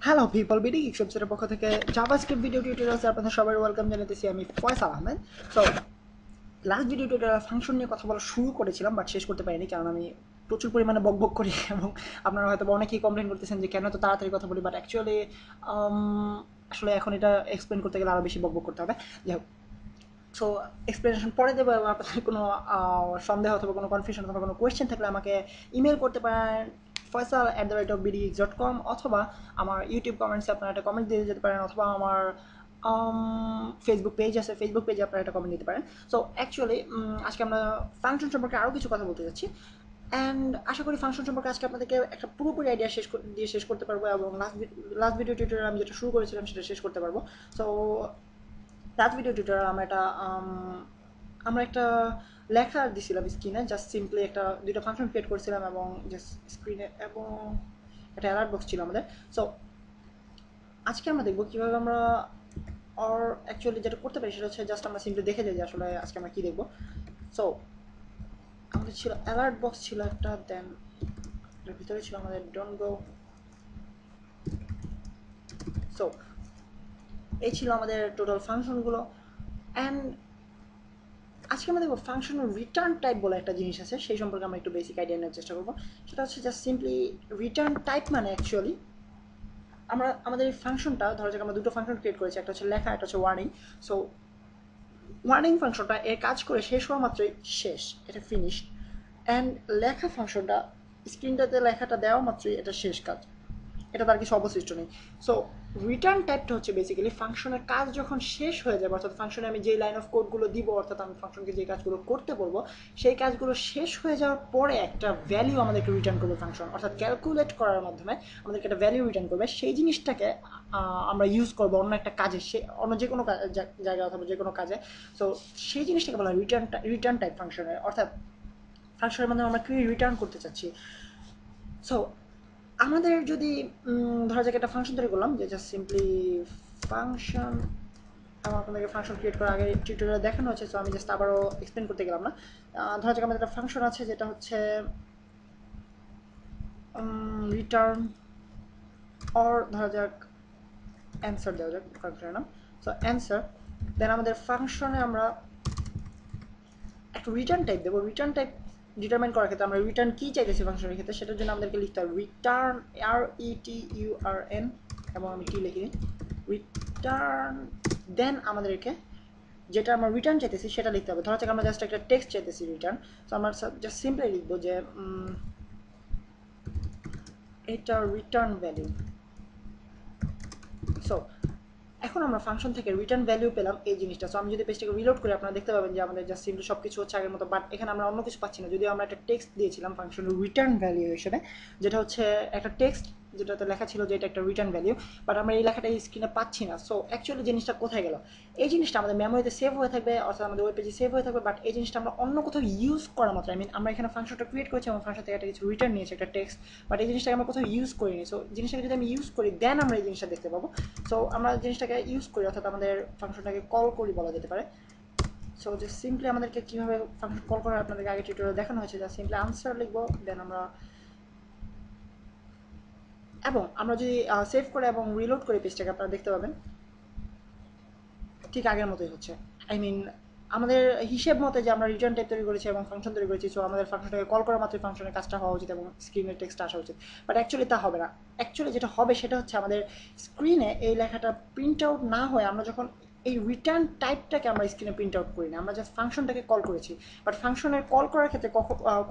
Hello people, BD গিকশপসের পক্ষ থেকে JavaScript video টিউটোরিয়ালসে আপনাদের সবাই ওয়েলকাম জানাতেছি। আমি Faisal Ahmed. So last video tutorial function নিয়ে কথা বলা শুরু করেছিলাম, বাট শেষ করতে পারিনি কারণ আমি প্রচুর পরিমাণে বকবক করি এবং আপনারা হয়তো অনেকেই কমপ্লেন করতেছেন যে কেন তো তাড়াতাড়ি কথা বলি, বাট অ্যাকচুয়ালি আসলে এখন এটা এক্সপ্লেন করতে গেলে আরও বেশি বকবক করতে হবে। যাই হোক, সো এক্সপ্লেনেশন পরে দেবো এবং আপনাদের কোনো সন্দেহ অথবা কোনো কনফিউশন অথবা কোনো কোয়েশ্চেন থাকলে আমাকে ইমেল করতে পারেন faisal@bdx.com, অথবা আমার ইউটিউব কমেন্টসে আপনারা একটা কমেন্ট দিয়ে যেতে পারেন, অথবা আমার ফেসবুক পেজ আছে, ফেসবুক পেজে আপনারা একটা কমেন্ট দিতে পারেন। সো অ্যাকচুয়ালি আজকে আমরা ফাংশন সম্পর্কে আরও কিছু কথা বলতে যাচ্ছি, অ্যান্ড আশা করি ফাংশন সম্পর্কে আজকে আপনাদেরকে একটা পুরোপুরি আইডিয়া শেষ করতে পারবো এবং লাস্ট ভিডিও টিউটোরিয়াল আমি যেটা শুরু করেছিলাম সেটা শেষ করতে পারবো। সো লাস্ট ভিডিও টিউটোরিয়াল আমরা একটা লেখা দিছিলাম স্ক্রিনে, জাস্ট সিম্পলি একটা দুইটা ফাংশন ক্রিয়েট করছিলাম এবং জাস্ট স্ক্রিনে, এবং একটা অ্যালার্ট বক্স ছিল আমাদের। সো আজকে আমরা দেখবো কীভাবে আমরা আর অ্যাকচুয়ালি যেটা করতে পারি সেটা হচ্ছে জাস্ট আমরা সিম্পলি দেখে যাই যে আসলে আজকে আমরা কী দেখবো। সো আমাদের ছিল অ্যালার্ট বক্স ছিল একটা, দেন এর ভিতরে ছিল আমাদের ডোন্ট গো। সো এই ছিল আমাদের টোটাল ফাংশনগুলো। অ্যান্ড আজকে আমরা দেখবো ফাংশনের রিটার্ন টাইপ বলে একটা জিনিস আছে, সেই সম্পর্কে আমরা একটু বেসিক আইডিয়া নেওয়ার চেষ্টা করবো। সেটা হচ্ছে জাস্ট সিম্পলি রিটার্ন টাইপ, মানে অ্যাকচুয়ালি আমরা আমাদের এই ফাংশনটা ধরা যাক আমরা দুটো ফাংশন ক্রিয়েট করেছি, একটা হচ্ছে লেখা, একটা হচ্ছে ওয়ার্নিং। সো ওয়ার্নিং ফাংশনটা এর কাজ করে শেষ হওয়া মাত্রই শেষ, এটা ফিনিশড। অ্যান্ড লেখা ফাংশনটা স্ক্রিনটাতে লেখাটা দেওয়া মাত্রই এটা শেষ কাজ, এটা তার কিছু অবশিষ্ট নেই। সো রিটার্ন টাইপটা হচ্ছে বেসিক্যালি ফাংশনের কাজ যখন শেষ হয়ে যাবে, অর্থাৎ ফাংশনে আমি যেই লাইন অফ কোডগুলো দিব, অর্থাৎ আমি ফাংশনকে যে কাজগুলো করতে বলবো সেই কাজগুলো শেষ হয়ে যাওয়ার পরে একটা ভ্যালু আমাদেরকে রিটার্ন করবে ফাংশন, অর্থাৎ ক্যালকুলেট করার মাধ্যমে আমাদেরকে একটা ভ্যালু রিটার্ন করবে। সেই জিনিসটাকে আমরা ইউজ করবো অন্য একটা কাজে, সে অন্য যে কোনো জায়গায় অথবা যে কোনো কাজে। সো সেই জিনিসটাকে বলা হয় রিটার্ন টাইপ ফাংশনের, অর্থাৎ ফাংশনের মাধ্যমে আমরা কি রিটার্ন করতে চাচ্ছি। সো আমাদের যদি ধরা যাক একটা ফাংশন তৈরি করলাম, যে জাস্ট সিম্পলি ফাংশন, এবং আপনাদেরকে ফাংশন ক্রিয়েট করার আগে টিউটোরিয়াল দেখানো হচ্ছে, সো আমি জাস্ট আবারও এক্সপ্লেন করতে গেলাম না। ধরা যাক আমাদের একটা ফাংশন আছে যেটা হচ্ছে রিটার্ন, অর ধরা যাক অ্যান্সার দেওয়া যাক ফাংশনের নাম। সো অ্যান্সার, দেন আমাদের ফাংশনে আমরা একটা রিটার্ন টাইপ দেবো। রিটার্ন টাইপ ডিটারমাইন করার ক্ষেত্রে আমরা রিটার্ন কি চাইতেছি ফাংশনের ক্ষেত্রে, সেটার জন্য আমাদেরকে লিখতে হবে রিটার্ন, RETURN, এবং আমি টি লিখি রিটার্ন। দেন আমাদেরকে যেটা আমরা রিটার্ন চাইতেছি সেটা লিখতে হবে। ধরা যাক আমরা জাস্ট একটা টেক্সট চাইতেছি রিটার্ন, তো আমরা জাস্ট সিম্পলি লিখবো যে এটা রিটার্ন ভ্যালু। সো এখন আমরা ফাংশন থেকে রিটার্ন ভ্যালু পেলাম এই জিনিসটা। সো আমি যদি পেজটাকে রিলোড করি আপনারা দেখতে পাবেন যে আমাদের জাস্ট সিম্পলি সব কিছু হচ্ছে আগের মতো, বাট এখানে আমরা অন্য কিছু পাচ্ছি না। যদিও আমরা একটা টেক্সট দিয়েছিলাম ফাংশনের রিটার্ন ভ্যালু হিসেবে, যেটা হচ্ছে একটা টেক্সট যেটাতে লেখা ছিল যে এটা একটা রিটার্ন ভ্যালু, বাট আমরা এই লেখাটা এই স্ক্রিনে পাচ্ছি না। সো অ্যাকচুয়ালি জিনিসটা কোথায় গেল? এই জিনিসটা আমাদের মেমোরিতে সেভ হয়ে থাকবে, অর্থাৎ আমাদের ওয়েব পেজে সেভ হয়ে থাকবে, বাট এই জিনিসটা আমরা অন্য কোথাও ইউজ করা মাত্র, আমরা এখানে ফাংশনটা ক্রিয়েট করেছি এবং ফাংশন থেকে একটা কিছু রিটার্ন নিয়েছি, একটা টেক্সট, বাট এই জিনিসটাকে আমরা কোথাও ইউজ করিনি। সো জিনিসটাকে যদি আমি ইউজ করি দেন আমরা এই জিনিসটা দেখতে পাবো। সো আমরা জিনিসটাকে ইউজ করি, অর্থাৎ আমাদের ফাংশনটাকে কল করি বলা যেতে পারে। সো জাস্ট সিম্পলি আমাদেরকে কীভাবে ফাংশন কল করা আপনাদেরকে আগে টিউটোরিয়াল দেখানো হয়েছে। জাস্ট সিম্পলি আনসার লিখবো, দেন আমরা, এবং আমরা যদি সেভ করে এবং রিলোড করে পেজটাকে আপনারা দেখতে পাবেন ঠিক আগের মতোই হচ্ছে। আই মিন আমাদের হিসেব মতে যে আমরা রিটার্ন টাইপ তৈরি করেছি এবং ফাংশন তৈরি করেছি, সো আমাদের ফাংশনটাকে কল করা মাত্রই ফাংশনের কাজটা হওয়া উচিত এবং স্ক্রিনের টেক্সটটা আসা উচিত, বাট অ্যাকচুয়ালি তা হবে না। অ্যাকচুয়ালি যেটা হবে সেটা হচ্ছে আমাদের স্ক্রিনে এই লেখাটা প্রিন্ট আউট না হয়ে আমরা যখন এই রিটার্ন টাইপটাকে আমরা স্ক্রিনে প্রিন্ট আউট করি না, আমরা জাস্ট ফাংশনটাকে কল করেছি, বাট ফাংশনের কল করার ক্ষেত্রে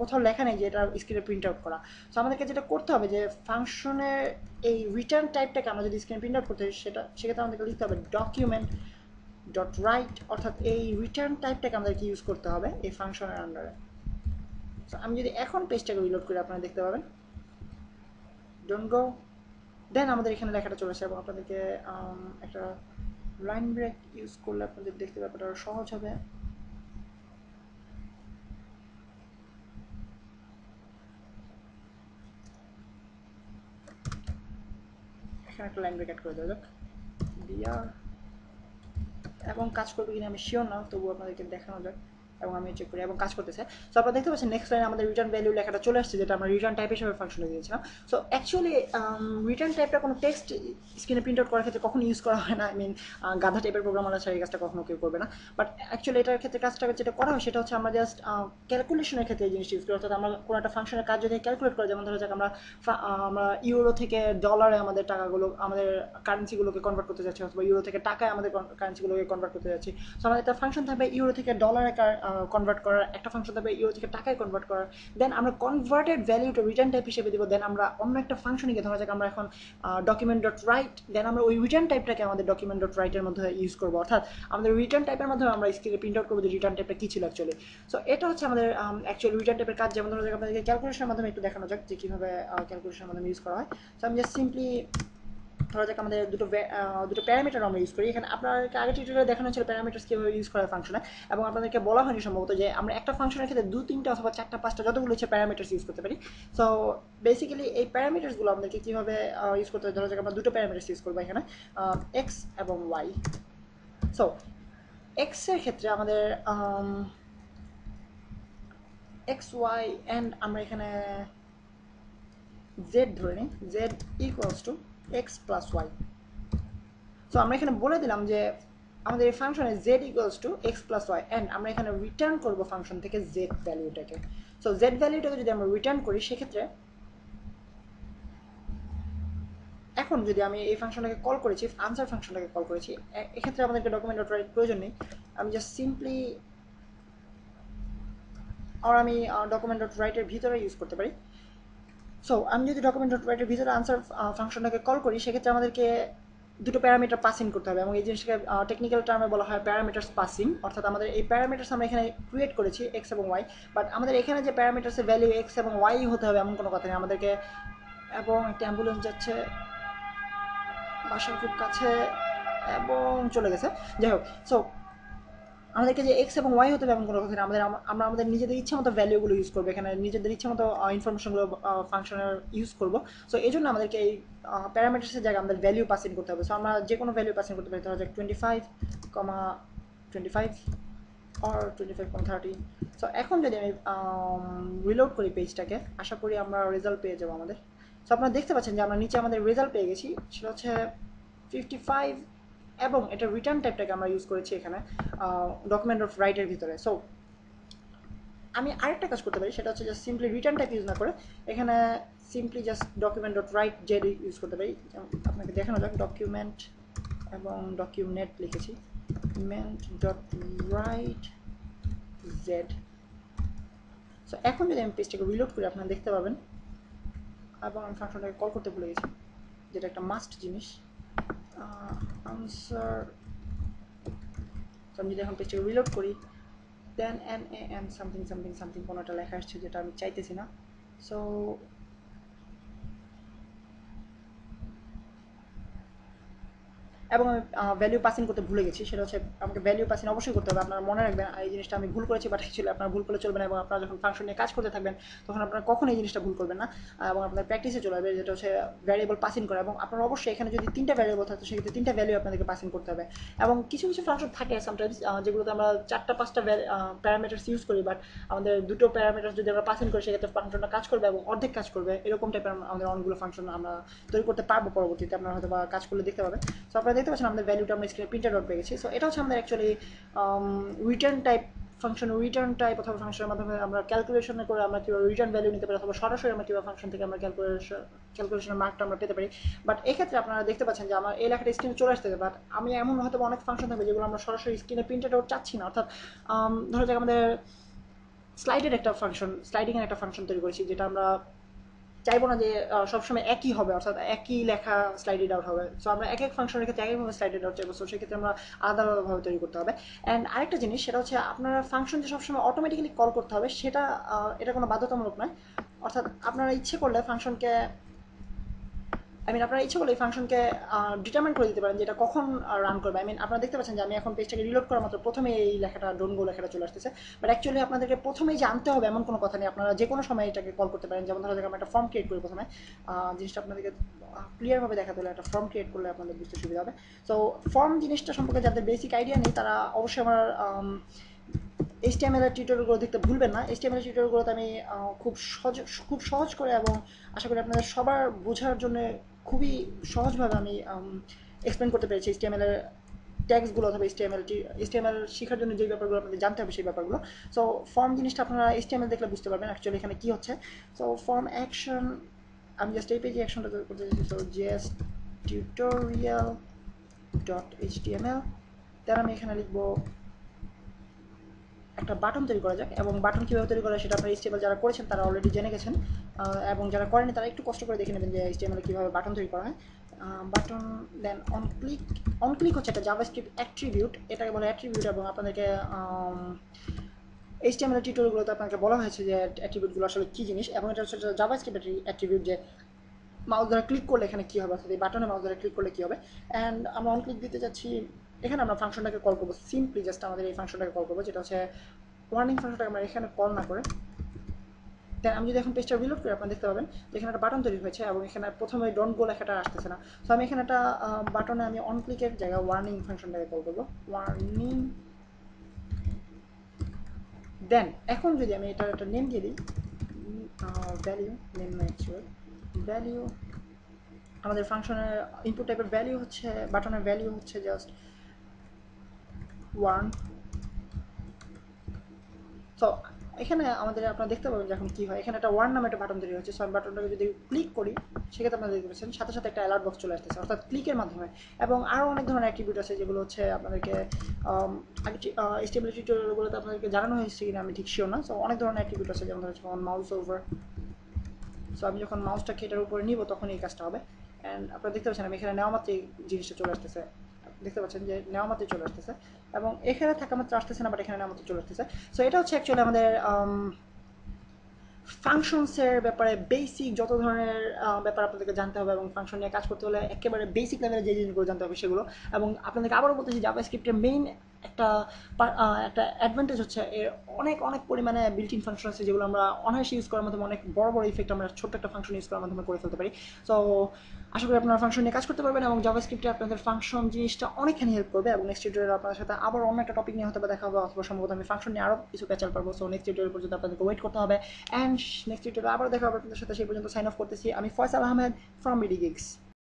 কোথাও লেখা নেই যে এটা স্ক্রিনে প্রিন্ট আউট করা। সো আমাদেরকে যেটা করতে হবে যে ফাংশনের এই রিটার্ন টাইপটাকে আমরা যদি স্ক্রিনে প্রিন্ট আউট করতে সেক্ষেত্রে আমাদেরকে লিখতে হবে ডকুমেন্ট ডট রাইট, অর্থাৎ এই রিটার্ন টাইপটাকে আমাদেরকে ইউজ করতে হবে এই ফাংশনের আন্ডারে। সো আমি যদি এখন পেজটাকে রিলোড করি আপনারা দেখতে পাবেন ডোন্ট গো, দেন আমাদের এখানে লেখাটা চলে আসে এবং আপনাদেরকে একটা লাইন ব্রেক ইউজ করলে আপনাদের দেখতে ব্যাপারটা আরও সহজ হবে। এখানে একটা লাইন ব্রেক অ্যাড করে দেওয়া যাক বিআর, এবং কাজ করবে কিনা আমি শিওর না, তবু আপনাদেরকে দেখানো যাক। এবং আমি চেক করি এবং কাজ করতেছে। সো আপনারা দেখতে পাচ্ছেন নেক্সট লাইনে আমাদের রিটার্ন ভ্যালু লেখাটা চলে আসছে, যেটা আমরা রিটার্ন টাইপ হিসেবে ফাংশনে দিয়েছিলাম। সো অ্যাকচুয়ালি রিটার্ন টাইপটা কোনো টেক্সট স্ক্রিনে প্রিন্ট আউট করার ক্ষেত্রে কখনো ইউজ করা হয় না। আই মিন গাধা টাইপের প্রোগ্রামাররা ছাড়া এই কাজটা কখনো কেউ করবে না। বাট অ্যাকচুয়ালি এটার ক্ষেত্রে কাজটা যেটা করা হয় সেটা হচ্ছে আমরা জাস্ট ক্যালকুলেশনের ক্ষেত্রে এই জিনিসটা ইউজ করি। অর্থাৎ আমরা কোনো একটা ফাংশনের কাজ যদি ক্যালকুলেট করি, যেমন ধরো যাক আমরা ইউরো থেকে ডলারে আমাদের টাকাগুলো, আমাদের কারেন্সিগুলোকে কনভার্ট করতে যাচ্ছি, অথবা ইউরো থেকে টাকায় আমাদের কারেন্সিগুলোকে কনভার্ট করতে যাচ্ছি। সো আমাদের একটা ফাংশন থাকবে ইউরো থেকে ডলারে কনভার্ট করার, একটা ফাংশন থাকবে ইউরো থেকে টাকায় কনভার্ট করার। দেন আমরা কনভার্টেড ভ্যালুটা রিটার্ন টাইপ হিসেবে দিব। দেন আমরা অন্য একটা ফাংশনে গিয়ে ধরা যাক আমরা এখন ডকুমেন্ট ডট রাইট, দেন আমরা ওই রিটার্ন টাইপটাকে আমাদের ডকুমেন্ট ডট রাইটের মধ্যে ইউজ করবো। অর্থাৎ আমাদের রিটার্ন টাইপের মাধ্যমে আমরা স্ক্রিনে প্রিন্ট আউট করবো যে রিটার্ন টাইপটা কী ছিল অ্যাকচুয়ালি। সো এটা হচ্ছে আমাদের অ্যাকচুয়ালি রিটার্ন টাইপের কাজ। যেমন ধরো যাক আপনাদেরকে ক্যালকুলেশনের মাধ্যমে একটু দেখানো যাক যে কীভাবে ক্যালকুলেশনের মাধ্যমে ইউজ করা হয়। সো আমি জাস্ট সিম্পলি ধরা যাক আমাদের দুটো প্যারামিটার আমরা ইউজ করি। এখানে আপনাকে আগে টিউটোরিয়ালে দেখানো ছিল প্যারামিটার্স কীভাবে ইউজ করা হয় ফাংশনে, এবং আপনাদেরকে বলা হয়নি সম্ভবত যে আমরা একটা ফাংশনের ক্ষেত্রে 2-3টা অথবা 4টা 5টা যতগুলো হচ্ছে প্যারামিটার্স ইউজ করতে পারি। সো বেসিক্যালি এই প্যারামিটার্সগুলো আমাদেরকে কীভাবে ইউজ করতে হয়, ধরা যাক আমরা দুটো প্যারামিটার্স ইউজ করবো এখানে, এক্স এবং ওয়াই। সো এক্সের ক্ষেত্রে আমাদের এক্স ওয়াই অ্যান্ড আমরা এখানে জেড ধরে নিই, Z equals to X plus Y. So আমরা এখানে বলে দিলাম যে আমাদের এই ফাংশনে Z equals to X plus Y, and আমরা এখানে রিটার্ন করবো ফাংশন থেকে জেড ভ্যালুটাকে। সো জেড ভ্যালুটাকে যদি আমরা রিটার্ন করি, সেক্ষেত্রে এখন যদি আমি এই ফাংশনটাকে কল করেছি, আনসার ফাংশনটাকে কল করেছি, এক্ষেত্রে আমাদেরকে ডকুমেন্ট ডট রাইট প্রয়োজন নেই। আমি জাস্ট সিম্পলি আর আমি ডকুমেন্ট ডট রাইটের ভিতরে ইউজ করতে পারি। সো আমি যদি ডকুমেন্ট ডট রাইটের ভিতরে আনসার ফাংশনটাকে কল করি, সেক্ষেত্রে আমাদেরকে দুটো প্যারামিটার পাসিং করতে হবে, এবং এই জিনিসটাকে টেকনিক্যাল টার্মে বলা হয় প্যারামিটার্স পাসিং। অর্থাৎ আমাদের এই প্যারামিটার্স আমরা এখানে ক্রিয়েট করেছি এক্স এবং ওয়াই, বাট আমাদের এখানে যে প্যারামিটার্সের ভ্যালু এক্স এবং ওয়াই হতে হবে এমন কোনো কথা নেই আমাদেরকে। এবং একটা অ্যাম্বুলেন্স যাচ্ছে বাসার খুব কাছে এবং চলে গেছে, যাই হোক। সো আমাদেরকে যে এক্স এবং ওয়াই হতে হবে এমন কোনো কথা না, আমরা আমাদের নিজেদের ইচ্ছা মতো ভ্যালুগুলো ইউজ করবো, এখানে নিজেদের ইচ্ছা মতো ইনফরমেশনগুলো ফাংশনের ইউজ করবো। সো এই জন্য আমাদেরকে এই প্যারামিটার্সের জায়গায় আমাদের ভ্যালু পাসিং করতে হবে। সো আমরা যে কোনো ভ্যালু পাসিং করতে পারি, ধরা যাক 25,25 or 25,30। সো এখন যদি আমি রিলোড করি পেজটাকে, আশা করি আমরা রেজাল্ট পেয়ে যাবো আমাদের। সো আপনারা দেখতে পাচ্ছেন যে আমরা নিচে আমাদের রেজাল্ট পেয়ে গেছি, সেটা হচ্ছে 55, এবং এটা রিটার্ন টাইপটাকে আমরা ইউজ করেছি এখানে ডকুমেন্ট অফ রাইটের ভিতরে। সো আমি আরেকটা কাজ করতে পারি, সেটা হচ্ছে just simply return type use না করে এখানে simply just document dot right Z use করতে পারি। আপনাকে দেখানো যাক, ডকুমেন্ট এবং ডকুমেন্ট লিখেছি, document dot right Z. So এখন যদি আমি পেজটাকে রিলোড করি, আপনারা দেখতে পাবেন, এবং আমি ফাংশনটাকে কল করতে ভুলে গেছি, যেটা একটা মাস্ট জিনিস, আনসার। আমি যদি এখন পেজটাকে রিলোড করি, than n something something something কোনো একটা লেখা আসছে, যেটা আমি চাইতেছি না। সো এবং আমি ভ্যালু পাসিং করতে ভুলে গেছি, সেটা হচ্ছে আমাকে ভ্যালু পাসিং অবশ্যই করতে হবে। আপনারা মনে রাখবেন এই জিনিসটা আমি ভুল করেছি, বাট অ্যাকচুয়ালি আপনারা ভুল করলে চলবে না, এবং আপনারা যখন ফাংশন নিয়ে কাজ করতে থাকবেন তখন আপনারা কখনো এই জিনিসটা ভুল করবেন না, এবং আপনার প্র্যাকটিসে চলে যাবে, যেটা হচ্ছে ভ্যারিয়েবল পাসিং করা। এবং আপনারা অবশ্যই এখানে যদি 3টা ভ্যারিয়েবল থাকে, সেক্ষেত্রে 3টা ভ্যালু আপনাদেরকে পাসিং করতে হবে। এবং কিছু কিছু ফাংশন থাকে সামটাইমস যেগুলোতে আমরা 4টা 5টা প্যারামিটার্স ইউজ করি, বাট আমাদের দুটো প্যারামিটার যদি আমরা পাসিং করি, সেক্ষেত্রে ফাংশনটা কাজ করবে এবং অর্ধেক কাজ করবে। এরকম টাইপের আমাদের অনেকগুলো ফাংশন আমরা তৈরি করতে পারবো পরবর্তীতে, আপনারা হয়তো বা কাজ করলে দেখতে পাবেন। সো আপনারা দেখতে পাচ্ছেন আমাদের ভ্যালুটা আমরা স্ক্রিনে প্রিন্টার আউট পেয়ে গেছি। সো এটা হচ্ছে আমাদের actually return type function. Return type অথবা ফাংশনের মাধ্যমে আমরা ক্যালকুলেশন করে আমরা কীভাবে রিটার্ন ভ্যালু নিতে পারি, অথবা সরাসরি আমরা কীভাবে ফাংশন থেকে আমরা ক্যালকুলেশনের মার্কটা আমরা পেতে পারি। বাট এক্ষেত্রে আপনারা দেখতে পাচ্ছেন যে আমার এই লেখাটা স্ক্রিনে চলে আসতে হবে, বাট আমি এমন হয়তো অনেক ফাংশন থাকবে যেগুলো আমরা সরাসরি স্ক্রিনে প্রিন্টার আউট চাচ্ছি না। অর্থাৎ ধরো যাক আমাদের স্লাইডিংয়ের একটা ফাংশন তৈরি করেছি, যেটা আমরা চাইবো না যে সবসময় একই হবে, অর্থাৎ একই লেখা স্লাইডেড আউট হবে। সো আমরা এক ফাংশনের ক্ষেত্রে একইভাবে স্লাইডেড আউট চাইবো। সো সেক্ষেত্রে আমরা আলাদা আলাদাভাবে তৈরি করতে হবে। অ্যান্ড আরেকটা জিনিস, সেটা হচ্ছে আপনারা ফাংশন যে সবসময় অটোমেটিক্যালি কল করতে হবে, এটা কোনো বাধ্যতামূলক নয়। অর্থাৎ আপনারা ইচ্ছে করলে ফাংশনকে আপনারা ইচ্ছে করলে এই ফাংশনকে ডিটারমাইন করে দিতে পারেন যে এটা কখন রান করবে। আপনারা দেখতে পাচ্ছেন যে আমি এখন পেজটাকে রিলোড করা মাত্র প্রথমে এই লেখাটা ডোন্ট গো লেখাটা চলে আসতেছে। বাট অ্যাকচুয়ালি আপনাদেরকে প্রথমেই জানতে হবে এমন কোনো কথা নেই, আপনারা যে কোনো সময় এটাকে কল করতে পারেন। যেমন ধরো আমরা একটা ফর্ম ক্রিয়েট করি, প্রথমে জিনিসটা আপনাদেরকে ক্লিয়ারভাবে দেখাতে হলে একটা ফর্ম ক্রিয়েট করলে আপনাদের বুঝতে সুবিধা হবে। সো ফর্ম জিনিসটা সম্পর্কে যাদের বেসিক আইডিয়া নেই, তারা অবশ্যই আমার HTML এর টিউটোরিয়ালগুলো দেখতে ভুলবেন না। HTML এর টিউটোরিয়ালগুলোতে আমি খুব সহজ করে এবং আশা করি আপনাদের সবার বোঝার জন্য খুবই সহজভাবে আমি এক্সপ্লেন করতে পেরেছি HTML এর ট্যাগসগুলো অথবা HTML শেখার জন্য যে ব্যাপারগুলো আপনাদের জানতে হবে সেই ব্যাপারগুলো। সো ফর্ম জিনিসটা আপনারা HTML দেখলে বুঝতে পারবেন অ্যাকচুয়ালি এখানে কী হচ্ছে। সো ফর্ম অ্যাকশন, আমি জাস্ট এই পেজে অ্যাকশনটা করতে চাইছি। So js tutorial dot HTML, তার আমি এখানে লিখবো একটা বাটন তৈরি করা যাক। এবং বাটন কীভাবে তৈরি করা সেটা আপনার HTML যারা করেছেন তারা অলরেডি জেনে গেছেন, এবং যারা করেনি তারা একটু কষ্ট করে দেখে নেবেন যে HTML কীভাবে বাটন তৈরি করা হয়। বাটন দেন অন ক্লিক হচ্ছে একটা জাভাস্ক্রিপ্ট অ্যাট্রিবিউট, এটাকে বলে অ্যাট্রিবিউট। এবং আপনাদেরকে HTML টিউটোরিয়ালগুলোতে আপনাকে বলা হয়েছে যে অ্যাট্রিবিউটগুলো আসলে কী জিনিস, এবং এটা হচ্ছে জাভাস্ক্রিপ্ট অ্যাট্রিবিউট যে মাউস দ্বারা ক্লিক করলে এখানে কী হবে, অর্থাৎ এই বাটনে মাউস দ্বারা ক্লিক করলে কী হবে। অ্যান্ড আমরা অন ক্লিক দিতে যাচ্ছি, এখানে আমরা ফাংশনটাকে কল করবো, সিম্পলি জাস্ট আমাদের এই ফাংশনটাকে কল করবো, যেটা হচ্ছে ওয়ার্নিং ফাংশনটাকে আমরা এখানে কল না করে। দেন আমি যদি এখন পেজটা রিলোড করি আপনারা দেখতে পাবেন যে এখানে একটা বাটন তৈরি হয়েছে এবং এখানে প্রথমে ডোন্ট গো লেখাটা আসতেছে না। সো আমি এখানে একটা বাটনে আমি অন ক্লিকের জায়গায় ওয়ার্নিং ফাংশনটাকে কল করবো, ওয়ার্নিং। দেন এখন যদি আমি এটার একটা নেম দিয়ে দিই, ভ্যালিউ নেম না অ্যাকচুয়াল ভ্যালিউ, আমাদের ফাংশনের ইনপুট টাইপের ভ্যালিউ হচ্ছে, বাটনের ভ্যালিউ হচ্ছে জাস্ট ওয়ার্ন। সো এখানে আমাদের আপনারা দেখতে পাবেন যে এখন কী হয়, এখানে একটা ওয়ার্ন নামে একটা বাটন তৈরি হচ্ছে। সো আমি বাটনটাকে যদি ক্লিক করি সেক্ষেত্রে আপনারা দেখতে পাচ্ছেন সাথে সাথে একটা অ্যালার্ট বক্স চলে আসতেছে, অর্থাৎ ক্লিকের মাধ্যমে। এবং আরও অনেক ধরনের অ্যাট্রিবিউট আছে যেগুলো হচ্ছে আপনাদেরকে HTML টিউটোরিয়ালগুলোতে আপনাদেরকে জানানো হয়েছে কিনা আমি ঠিক শিওর না। সো অনেক ধরনের অ্যাট্রিবিউট আছে, যেমন হচ্ছে মাউস ওভার। সো আমি যখন মাউসটাকে এটার উপরে নিব তখন এই কাজটা হবে। অ্যান্ড আপনারা দেখতে পাচ্ছেন আমি এখানে নেওয়া মাত্রই জিনিসটা চলে আসতেছে, দেখতে পাচ্ছেন যে নেওয়া মাত্রই চলে আসতেছে, এবং এখানে থাকা মাত্র আসতেছে না, বাট এখানে নেওয়া মাত্র চলে আসতেছে। সো এটা হচ্ছে অ্যাকচুয়ালি আমাদের ফাংশনসের ব্যাপারে বেসিক যত ধরনের ব্যাপার আপনাদেরকে জানতে হবে, এবং ফাংশন নিয়ে কাজ করতে হলে একেবারে বেসিক লেভেলে যে জিনিসগুলো জানতে হবে সেগুলো। এবং আপনাদেরকে আবারও বলতেছি জাভাস্ক্রিপ্টের মেইন একটা একটা অ্যাডভান্টেজ হচ্ছে এর অনেক অনেক পরিমাণে বিল্ট ইন ফাংশন আছে যেগুলো আমরা অনায়াসে ইউজ করার মাধ্যমে অনেক বড় বড় ইফেক্ট আমরা ছোট্ট একটা ফাংশন ইউজ করার মাধ্যমে করে ফেলতে পারি। সো আশা করি আপনারা ফাংশন নিয়ে কাজ করতে পারবেন, এবং জাভাস্ক্রিপ্টে আপনাদের ফাংশন জিনিসটা অনেকখানি হেল্প করবে। এবং নেক্সট টিউটোরিয়ালে আপনাদের সাথে আবার অন্য একটা টপিক নিয়ে হতে দেখা হবে, অথবা সম্ভবত আমি ফাংশন নিয়ে আরও কিছু পেঁচাল পারবো। সো নেক্সট টিউটোরিয়াল পর্যন্ত আপনাদেরকে ওয়েট করতে হবে। অ্যান্ড নেক্সট টিউটোরিয়ালে আবার দেখা হবে আপনাদের সাথে, সেই পর্যন্ত সাইন অফ করতেছি আমি Faisal Ahmed from BD gigs.